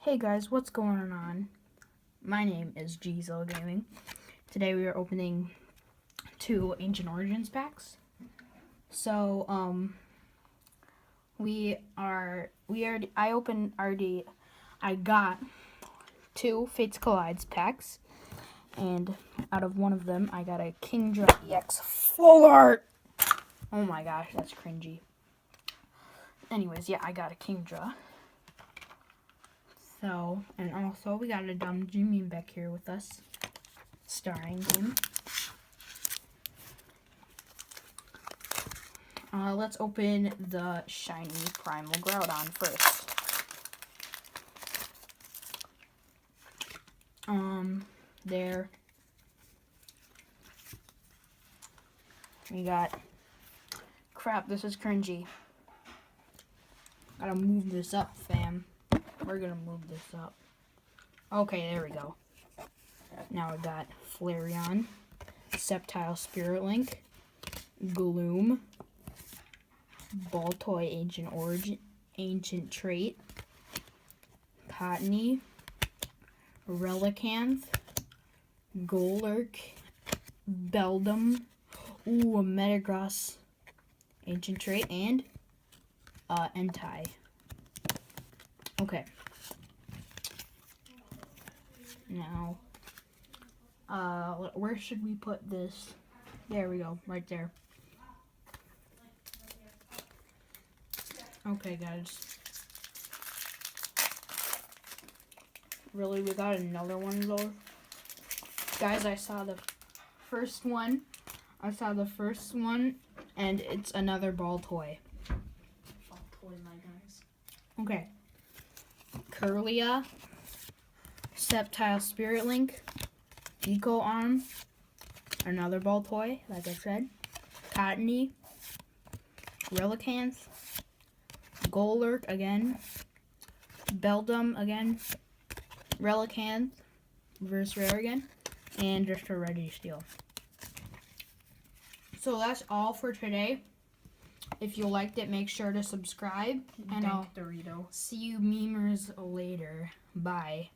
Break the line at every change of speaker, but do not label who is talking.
Hey guys, what's going on? My name is Gizel Gaming. Today we are opening 2 Ancient Origins packs. So, I got 2 Fates Collides packs, and out of one of them, I got a Kingdra EX full art. Oh my gosh, that's cringy. Anyways, yeah, I got a Kingdra. So, and also we got a dumb Jimmy back here with us, starring him. Let's open the shiny Primal Groudon first. There. We got, crap, this is cringy. Gotta move this up, fam. We're gonna move this up. Okay, there we go. Now we got Flareon, Sceptile Spirit Link, Gloom, Baltoy Ancient Trait, Cottonee, Relicanth, Golurk, Beldum, a Metagross Ancient Trait, and Entei. Okay. Now, where should we put this? There we go, right there. Okay, guys. Really, we got another one of those? Guys, I saw the first one. And it's another Baltoy.
Baltoy, my guys.
Okay. Curlia, Sceptile Spirit Link, Eco Arm, another Baltoy, like I said, Cottonee, Relicanth, Golurk again, Beldum again, Relicanth, reverse rare again, and just a Registeel. So that's all for today. If you liked it, make sure to subscribe, and I'll see you memers later. Bye.